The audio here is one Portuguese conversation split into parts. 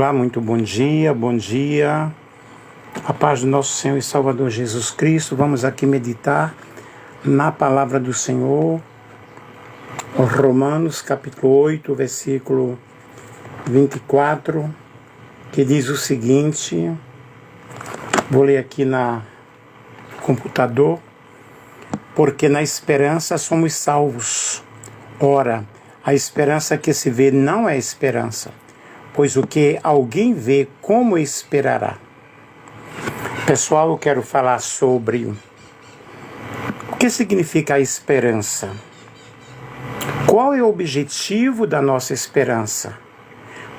Olá, muito bom dia, bom dia. A paz do nosso Senhor e Salvador Jesus Cristo. Vamos aqui meditar na palavra do Senhor, Romanos capítulo 8, versículo 24, que diz o seguinte, vou ler aqui no computador: porque na esperança somos salvos. Ora, a esperança que se vê não é esperança, pois o que alguém vê, como esperará? Pessoal, eu quero falar sobre o que significa a esperança. Qual é o objetivo da nossa esperança?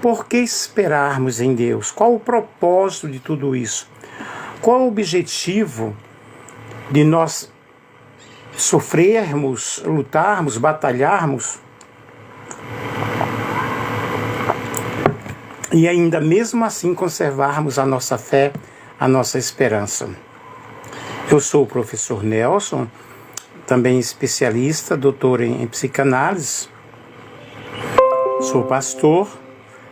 Por que esperarmos em Deus? Qual o propósito de tudo isso? Qual o objetivo de nós sofrermos, lutarmos, batalharmos e ainda mesmo assim conservarmos a nossa fé, a nossa esperança? Eu sou o professor Nelson, também especialista, doutor em psicanálise. Sou pastor,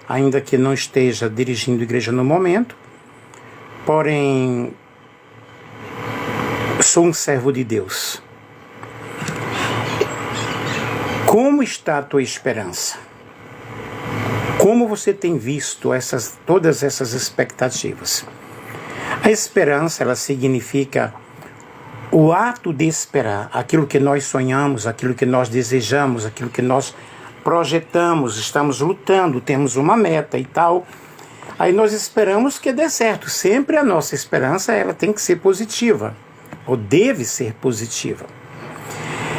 ainda que não esteja dirigindo igreja no momento, porém sou um servo de Deus. Como está a tua esperança? Como você tem visto todas essas expectativas? A esperança, ela significa o ato de esperar, aquilo que nós sonhamos, aquilo que nós desejamos, aquilo que nós projetamos, estamos lutando, temos uma meta e tal. Aí nós esperamos que dê certo. Sempre a nossa esperança, ela tem que ser positiva, ou deve ser positiva.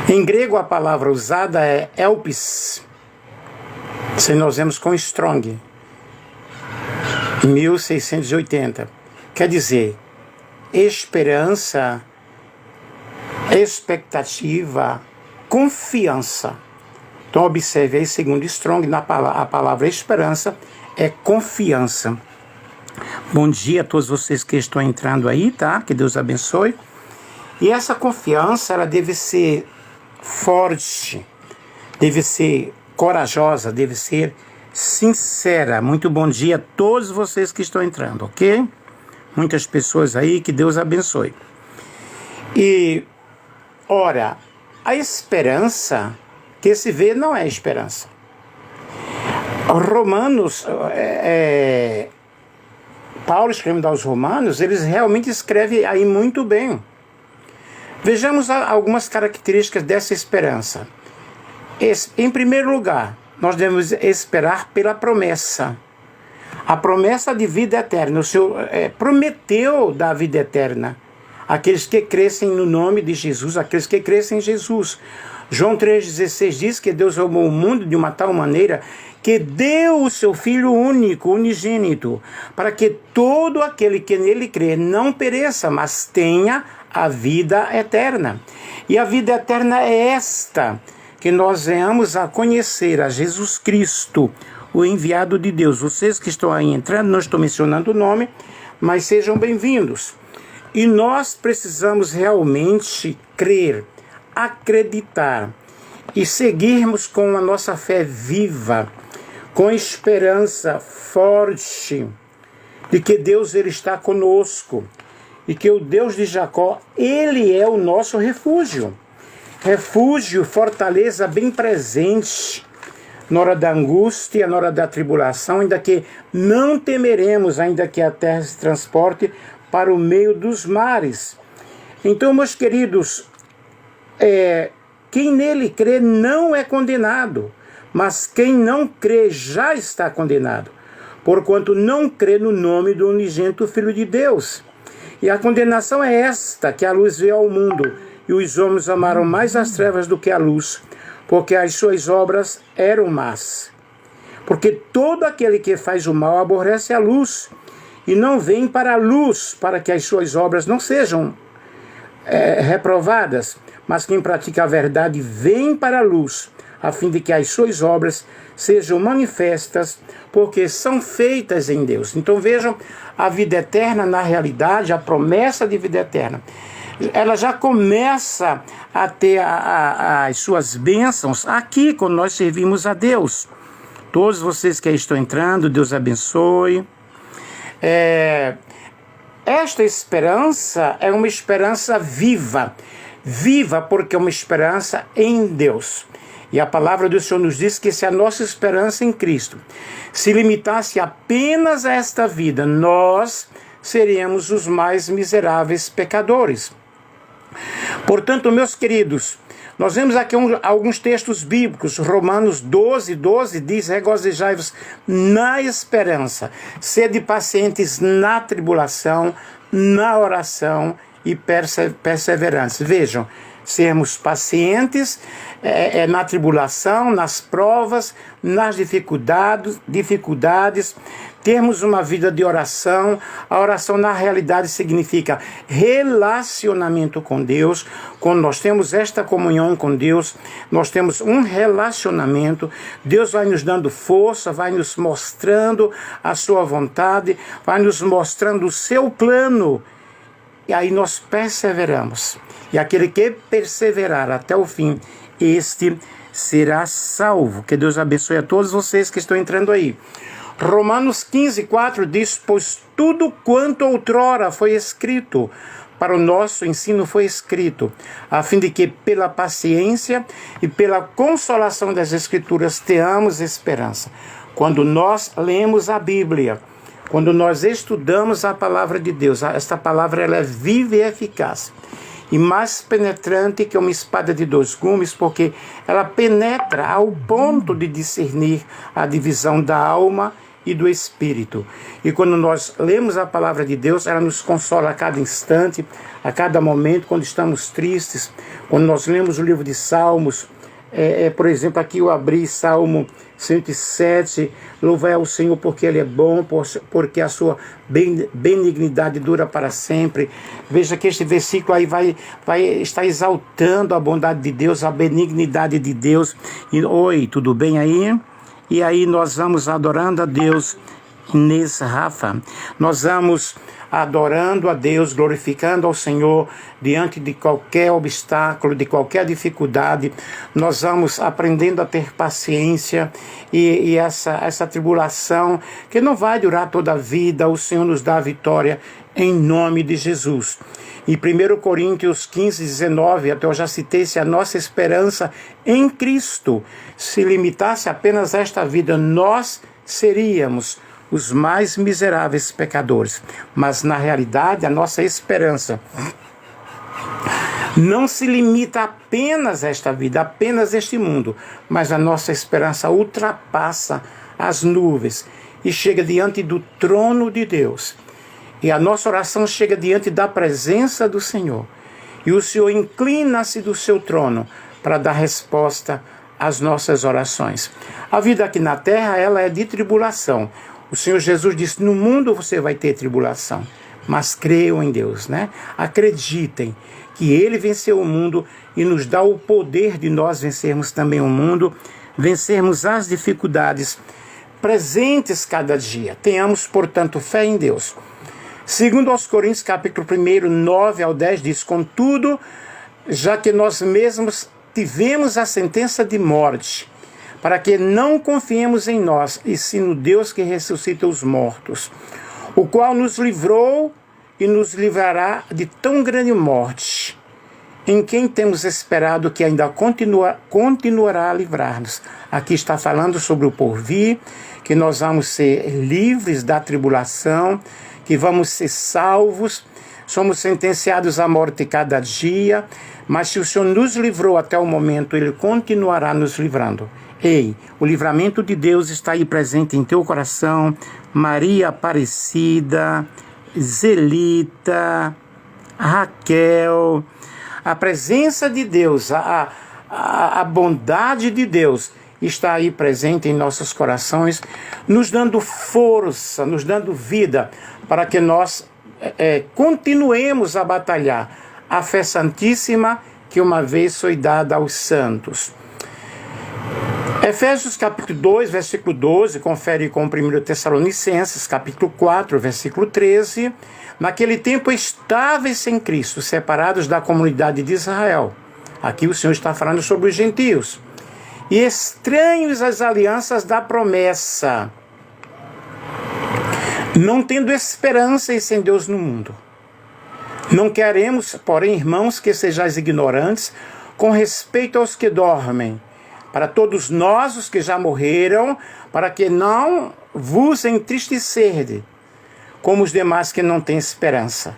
Em grego, a palavra usada é elpis. Se nós vemos com Strong, 1680. Quer dizer, esperança, expectativa, confiança. Então, observe aí, segundo Strong, a palavra esperança é confiança. Bom dia a todos vocês que estão entrando aí, tá? Que Deus abençoe. E essa confiança, ela deve ser forte, deve ser corajosa, deve ser sincera. Muito bom dia a todos vocês que estão entrando, ok? Muitas pessoas aí, que Deus abençoe. E, ora, a esperança que se vê não é esperança. Romanos, Paulo escrevendo aos Romanos, eles realmente escrevem aí muito bem. Vejamos algumas características dessa esperança. Em primeiro lugar, nós devemos esperar pela promessa. A promessa de vida eterna. O Senhor prometeu dar a vida eterna àqueles que crescem no nome de Jesus, aqueles que crescem em Jesus. João 3,16 diz que Deus amou o mundo de uma tal maneira que deu o seu Filho único, unigênito, para que todo aquele que nele crê não pereça, mas tenha a vida eterna. E a vida eterna é esta, que nós venhamos a conhecer a Jesus Cristo, o enviado de Deus. Vocês que estão aí entrando, não estou mencionando o nome, mas sejam bem-vindos. E nós precisamos realmente crer, acreditar e seguirmos com a nossa fé viva, com esperança forte de que Deus, ele está conosco e que o Deus de Jacó, ele é o nosso refúgio. Refúgio, fortaleza bem presente na hora da angústia, na hora da tribulação, ainda que não temeremos, ainda que a terra se transporte para o meio dos mares. Então, meus queridos, quem nele crê não é condenado, mas quem não crê já está condenado, porquanto não crê no nome do unigênito Filho de Deus. E a condenação é esta, que a luz veio ao mundo, e os homens amaram mais as trevas do que a luz, porque as suas obras eram más. Porque todo aquele que faz o mal aborrece a luz, e não vem para a luz, para que as suas obras não sejam reprovadas, mas quem pratica a verdade vem para a luz, a fim de que as suas obras sejam manifestas, porque são feitas em Deus. Então vejam, a vida eterna, na realidade, a promessa de vida eterna, ela já começa a ter as suas bênçãos aqui, quando nós servimos a Deus. todos vocês que aí estão entrando, Deus abençoe. Esta esperança é uma esperança viva. Viva porque é uma esperança em Deus. E a palavra do Senhor nos diz que se a nossa esperança em Cristo se limitasse apenas a esta vida, nós seríamos os mais miseráveis pecadores. Portanto, meus queridos, nós vemos aqui alguns textos bíblicos. Romanos 12 diz: regozijai-vos na esperança, sede pacientes na tribulação, na oração e perseverantes. Vejam, sermos pacientes na tribulação, nas provas, nas dificuldades, termos uma vida de oração. A oração, na realidade, significa relacionamento com Deus. Quando nós temos esta comunhão com Deus, nós temos um relacionamento. Deus vai nos dando força, vai nos mostrando a sua vontade, vai nos mostrando o seu plano. E aí nós perseveramos. E aquele que perseverar até o fim, este será salvo. Que Deus abençoe a todos vocês que estão entrando aí. Romanos 15:4 diz: pois tudo quanto outrora foi escrito, para o nosso ensino foi escrito, a fim de que pela paciência e pela consolação das Escrituras tenhamos esperança. Quando nós lemos a Bíblia, quando nós estudamos a palavra de Deus, esta palavra ela é viva e eficaz. E mais penetrante que uma espada de dois gumes, porque ela penetra ao ponto de discernir a divisão da alma e do espírito. E quando nós lemos a palavra de Deus, ela nos consola a cada instante, a cada momento, quando estamos tristes. Quando nós lemos o livro de Salmos, por exemplo, aqui eu abri Salmo 107, louvai ao Senhor porque Ele é bom, porque a sua benignidade dura para sempre. Veja que este versículo aí vai estar exaltando a bondade de Deus, a benignidade de Deus. E, oi, tudo bem aí? E aí nós vamos adorando a Deus, Inês, Rafa. Nós vamos adorando a Deus, glorificando ao Senhor diante de qualquer obstáculo, de qualquer dificuldade. Nós vamos aprendendo a ter paciência e essa tribulação que não vai durar toda a vida, o Senhor nos dá a vitória em nome de Jesus. Em 1 Coríntios 15:19, até eu já citei, se a nossa esperança em Cristo se limitasse apenas a esta vida, nós seríamos os mais miseráveis pecadores. Mas na realidade a nossa esperança não se limita apenas a esta vida, apenas a este mundo, mas a nossa esperança ultrapassa as nuvens e chega diante do trono de Deus. E a nossa oração chega diante da presença do Senhor. E o Senhor inclina-se do seu trono para dar resposta às nossas orações. A vida aqui na terra, ela é de tribulação. O Senhor Jesus disse: no mundo você vai ter tribulação, mas creiam em Deus, né? Acreditem que Ele venceu o mundo e nos dá o poder de nós vencermos também o mundo, vencermos as dificuldades presentes cada dia. Tenhamos, portanto, fé em Deus. Segundo aos Coríntios, capítulo 1, 9-10, diz: contudo, já que nós mesmos tivemos a sentença de morte, para que não confiemos em nós, e sim no Deus que ressuscita os mortos, o qual nos livrou e nos livrará de tão grande morte, em quem temos esperado que ainda continuará a livrar-nos. Aqui está falando sobre o porvir, que nós vamos ser livres da tribulação, que vamos ser salvos, somos sentenciados à morte cada dia, mas se o Senhor nos livrou até o momento, Ele continuará nos livrando. Ei, o livramento de Deus está aí presente em teu coração. Maria Aparecida, Zelita, Raquel, a presença de Deus, a bondade de Deus está aí presente em nossos corações, nos dando força, nos dando vida, para que nós continuemos a batalhar a fé santíssima que uma vez foi dada aos santos. Efésios capítulo 2, versículo 12, confere com 1 Tessalonicenses, capítulo 4, versículo 13. Naquele tempo estáveis sem Cristo, separados da comunidade de Israel. Aqui o Senhor está falando sobre os gentios. e estranhos às alianças da promessa, não tendo esperança e sem Deus no mundo. Não queremos, porém, irmãos, que sejais ignorantes com respeito aos que dormem, para todos nós, os que já morreram, para que não vos entristecerdes, como os demais que não têm esperança.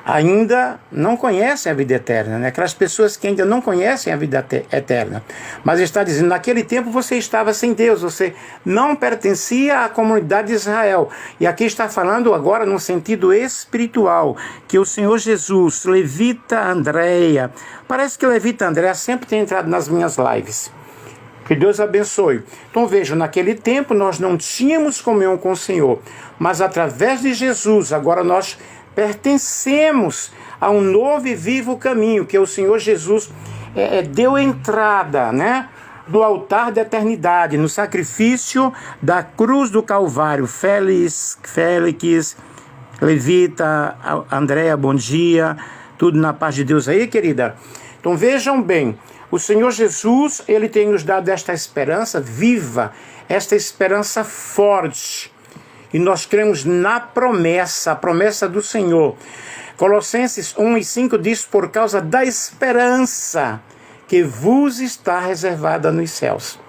Ainda não conhecem a vida eterna, né? Aquelas pessoas que ainda não conhecem a vida eterna. Mas está dizendo, naquele tempo você estava sem Deus, você não pertencia à comunidade de Israel. E aqui está falando agora no sentido espiritual, que o Senhor Jesus, Levita Andréia, parece que Levita Andréia sempre tem entrado nas minhas lives. Que Deus abençoe. Então vejam, naquele tempo nós não tínhamos comunhão com o Senhor, mas através de Jesus, agora nós pertencemos a um novo e vivo caminho, que o Senhor Jesus deu entrada, né, do altar da eternidade, no sacrifício da cruz do Calvário. Félix, Levita, Andréia, bom dia, tudo na paz de Deus aí, querida? Então vejam bem, o Senhor Jesus, Ele tem nos dado esta esperança viva, esta esperança forte, e nós cremos na promessa, a promessa do Senhor. Colossenses 1:5 diz, por causa da esperança que vos está reservada nos céus,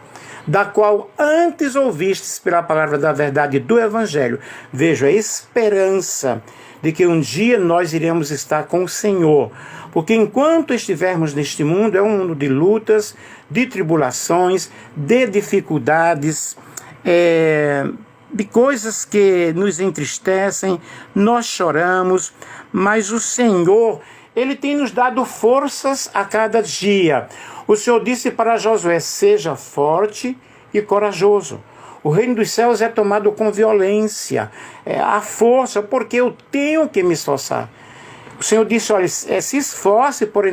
da qual antes ouvistes pela palavra da verdade do Evangelho. Veja, a esperança de que um dia nós iremos estar com o Senhor. Porque enquanto estivermos neste mundo, é um mundo de lutas, de tribulações, de dificuldades, de coisas que nos entristecem, nós choramos, mas o Senhor, Ele tem nos dado forças a cada dia. O Senhor disse para Josué, seja forte e corajoso. O reino dos céus é tomado com violência, a força, porque eu tenho que me esforçar. O Senhor disse, olha, se esforce para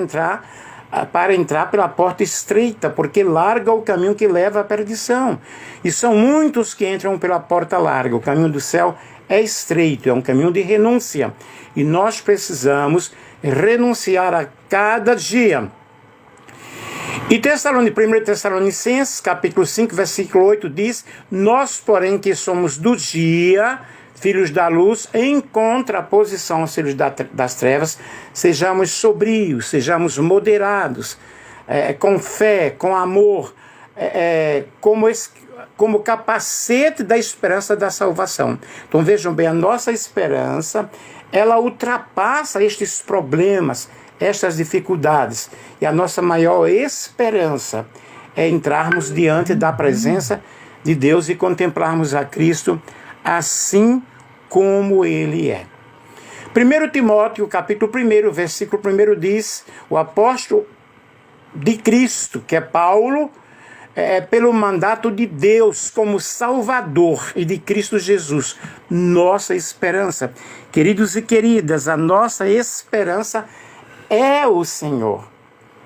entrar pela porta estreita, porque larga o caminho que leva à perdição. E são muitos que entram pela porta larga. O caminho do céu é estreito, é um caminho de renúncia. E nós precisamos renunciar a cada dia. E 1 Tessalonicenses, capítulo 5, versículo 8, diz, nós, porém, que somos do dia, filhos da luz, em contraposição aos filhos das trevas, sejamos sobrios, sejamos moderados, com fé, com amor, como capacete da esperança da salvação. Então vejam bem, a nossa esperança, ela ultrapassa estes problemas, estas dificuldades. E a nossa maior esperança é entrarmos diante da presença de Deus e contemplarmos a Cristo assim como Ele é. 1 Timóteo, capítulo 1, versículo 1 diz, o apóstolo de Cristo, que é Paulo, pelo mandato de Deus como Salvador e de Cristo Jesus, nossa esperança. Queridos e queridas, a nossa esperança é o Senhor.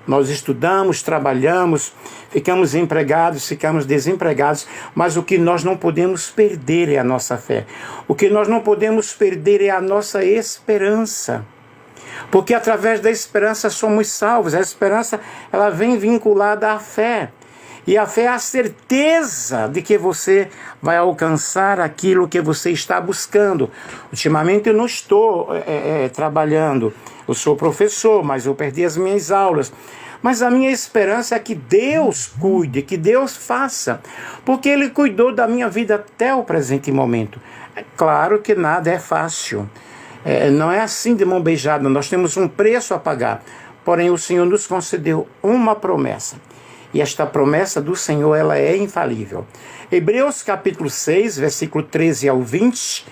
Nós estudamos, trabalhamos, ficamos empregados, ficamos desempregados, mas o que nós não podemos perder é a nossa fé. O que nós não podemos perder é a nossa esperança. Porque através da esperança somos salvos. A esperança, ela vem vinculada à fé. E a fé é a certeza de que você vai alcançar aquilo que você está buscando. Ultimamente eu não estou trabalhando. Eu sou professor, mas eu perdi as minhas aulas. Mas a minha esperança é que Deus cuide, que Deus faça. Porque Ele cuidou da minha vida até o presente momento. É claro que nada é fácil. Não é assim de mão beijada. Nós temos um preço a pagar. Porém, o Senhor nos concedeu uma promessa. E esta promessa do Senhor, ela é infalível. Hebreus capítulo 6, versículo 13 ao 20.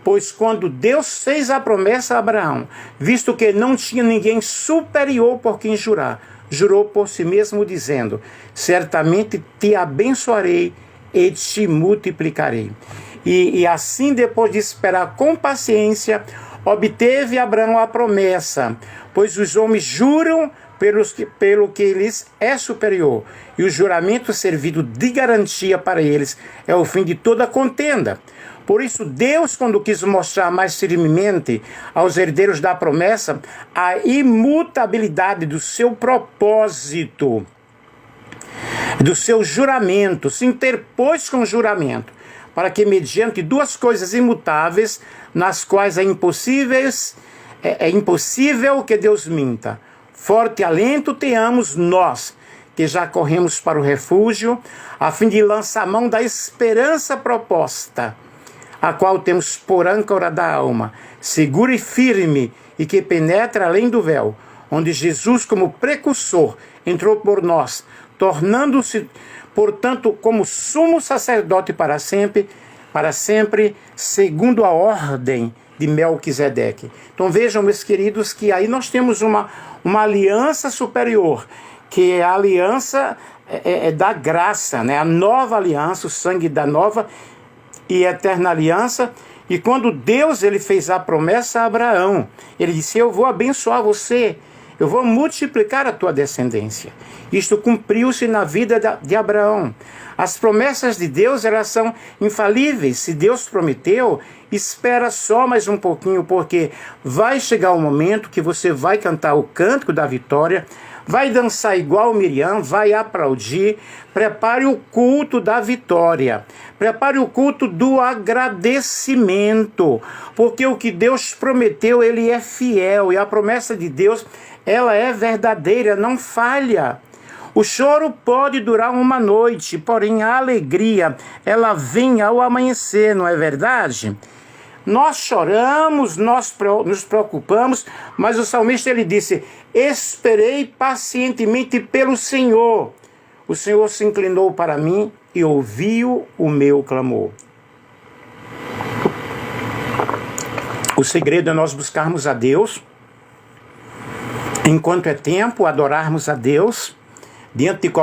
Pois quando Deus fez a promessa a Abraão, visto que não tinha ninguém superior por quem jurar, jurou por si mesmo, dizendo, certamente te abençoarei e te multiplicarei. E assim, depois de esperar com paciência, obteve Abraão a promessa, pois os homens juram pelo que lhes é superior, e o juramento servido de garantia para eles é o fim de toda contenda. Por isso, Deus, quando quis mostrar mais firmemente aos herdeiros da promessa a imutabilidade do seu propósito, do seu juramento, se interpôs com juramento, para que mediante duas coisas imutáveis, nas quais é impossível que Deus minta, forte alento tenhamos nós, que já corremos para o refúgio, a fim de lançar mão da esperança proposta, a qual temos por âncora da alma, segura e firme, e que penetra além do véu, onde Jesus, como precursor, entrou por nós, tornando-se, portanto, como sumo sacerdote para sempre, segundo a ordem de Melquisedeque. Então vejam, meus queridos, que aí nós temos uma aliança superior, que é a aliança da graça, né? A nova aliança, o sangue da nova e eterna aliança. E quando Deus ele fez a promessa a Abraão, ele disse: eu vou abençoar você, eu vou multiplicar a tua descendência. Isto cumpriu-se na vida de Abraão. As promessas de Deus, elas são infalíveis. Se Deus prometeu, espera só mais um pouquinho, porque vai chegar o momento que você vai cantar o cântico da vitória, vai dançar igual Miriam, vai aplaudir. Prepare o culto da vitória, prepare o culto do agradecimento, porque o que Deus prometeu, ele é fiel, e a promessa de Deus, ela é verdadeira, não falha. O choro pode durar uma noite, porém a alegria, ela vem ao amanhecer, não é verdade? Nós choramos, nós nos preocupamos, mas o salmista ele disse: esperei pacientemente pelo Senhor. O Senhor se inclinou para mim e ouviu o meu clamor. O segredo é nós buscarmos a Deus, enquanto é tempo, adorarmos a Deus, diante de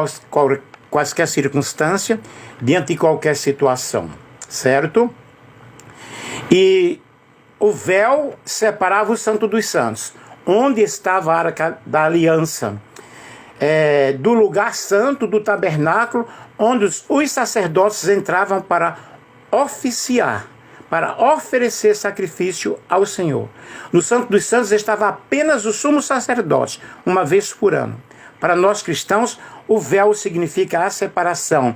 quaisquer circunstância, diante de qualquer situação, certo? E o véu separava o Santo dos Santos, onde estava a Arca da Aliança, do lugar santo, do tabernáculo, onde os sacerdotes entravam para oficiar, para oferecer sacrifício ao Senhor. No Santo dos Santos estava apenas o sumo sacerdote, uma vez por ano. Para nós cristãos, o véu significa a separação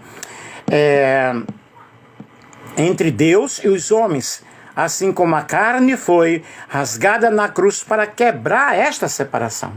entre Deus e os homens, assim como a carne foi rasgada na cruz para quebrar esta separação.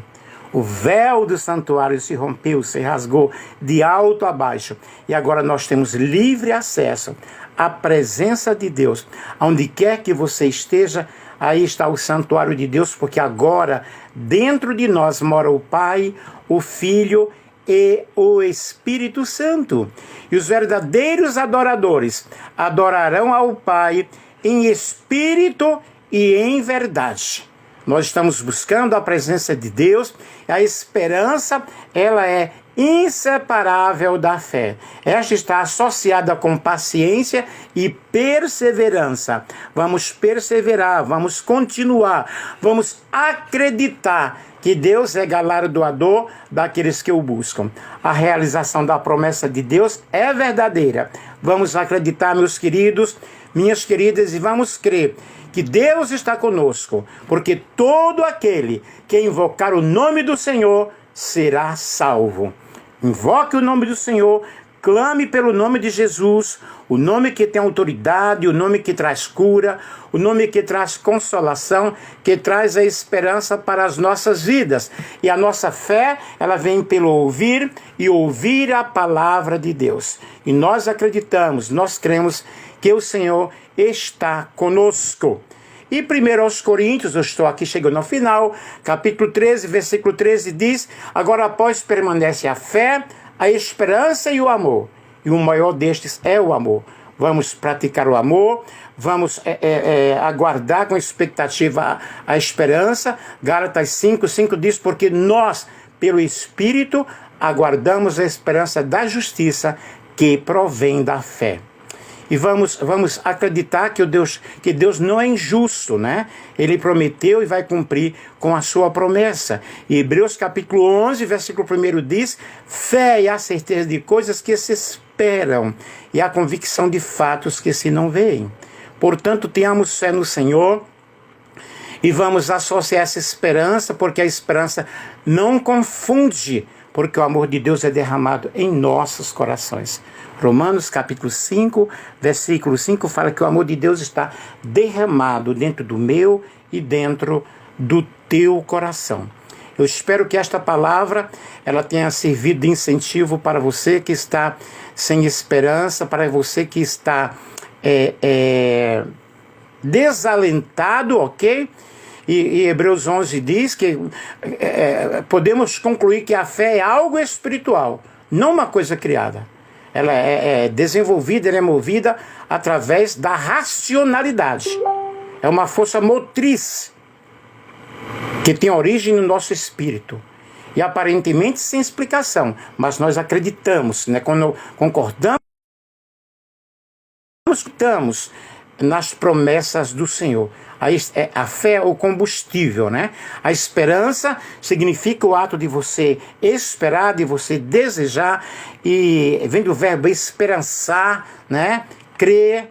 O véu do santuário se rompeu, se rasgou de alto a baixo. E agora nós temos livre acesso à presença de Deus. Onde quer que você esteja, aí está o santuário de Deus, porque agora dentro de nós mora o Pai, o Filho e o Espírito Santo. E os verdadeiros adoradores adorarão ao Pai em espírito e em verdade. Nós estamos buscando a presença de Deus. A esperança, ela é inseparável da fé. Esta está associada com paciência e perseverança. Vamos perseverar, vamos continuar, vamos acreditar que Deus é galardoador daqueles que o buscam. A realização da promessa de Deus é verdadeira. Vamos acreditar, meus queridos, minhas queridas, e vamos crer que Deus está conosco, porque todo aquele que invocar o nome do Senhor será salvo. Invoque o nome do Senhor, clame pelo nome de Jesus, o nome que tem autoridade, o nome que traz cura, o nome que traz consolação, que traz a esperança para as nossas vidas. E a nossa fé, ela vem pelo ouvir e ouvir a palavra de Deus. E nós acreditamos, nós cremos que o Senhor está conosco. E 1 aos Coríntios, eu estou aqui chegando ao final, capítulo 13, versículo 13 diz: agora após permanece a fé, a esperança e o amor. E o maior destes é o amor. Vamos praticar o amor, vamos aguardar com expectativa a esperança. Gálatas 5:5 diz: porque nós, pelo Espírito, aguardamos a esperança da justiça que provém da fé. E vamos acreditar que Deus não é injusto, né? Ele prometeu e vai cumprir com a sua promessa. E Hebreus capítulo 11, versículo 1 diz: fé é a certeza de coisas que se esperam e a convicção de fatos que se não veem. Portanto, tenhamos fé no Senhor e vamos associar essa esperança, porque a esperança não confunde porque o amor de Deus é derramado em nossos corações. Romanos capítulo 5, versículo 5 fala que o amor de Deus está derramado dentro do meu e dentro do teu coração. Eu espero que esta palavra ela tenha servido de incentivo para você que está sem esperança, para você que está desalentado, ok? E Hebreus 11 diz que podemos concluir que a fé é algo espiritual, não uma coisa criada. Ela é desenvolvida, ela é movida através da racionalidade. É uma força motriz que tem origem no nosso espírito. E aparentemente sem explicação, mas nós acreditamos, né? Quando concordamos nas promessas do Senhor. A fé é o combustível, né? A esperança significa o ato de você esperar, de você desejar, e vem do verbo esperançar, né? Crer,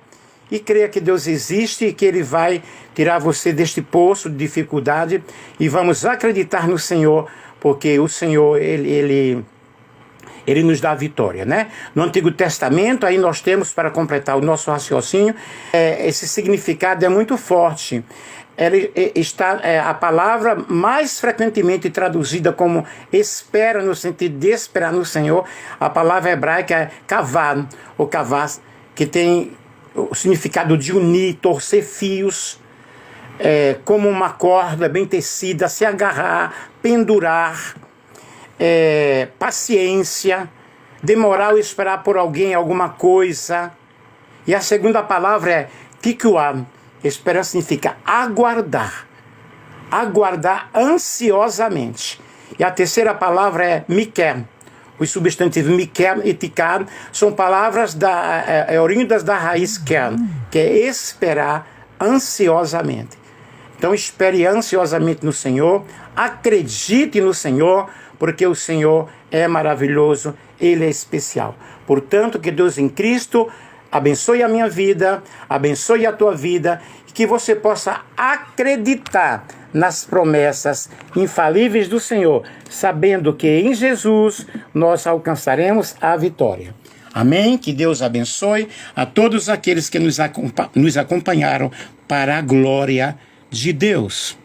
e crer que Deus existe e que Ele vai tirar você deste poço de dificuldade, e vamos acreditar no Senhor, porque o Senhor, Ele nos dá a vitória, né? No Antigo Testamento, aí nós temos, para completar o nosso raciocínio, esse significado é muito forte. A palavra mais frequentemente traduzida como espera, no sentido de esperar no Senhor, a palavra hebraica é kavah, ou kavah, que tem o significado de unir, torcer fios, como uma corda bem tecida, se agarrar, pendurar, paciência, demorar ou esperar por alguém alguma coisa. E a segunda palavra é tikuá. Esperança significa aguardar ansiosamente. E a terceira palavra é miké. Os substantivos miké e tikar são palavras oriundas da raiz ker, que é esperar ansiosamente. Então espere ansiosamente no Senhor, acredite no Senhor, porque o Senhor é maravilhoso, Ele é especial. Portanto, que Deus em Cristo abençoe a minha vida, abençoe a tua vida, e que você possa acreditar nas promessas infalíveis do Senhor, sabendo que em Jesus nós alcançaremos a vitória. Amém? Que Deus abençoe a todos aqueles que nos acompanharam para a glória de Deus.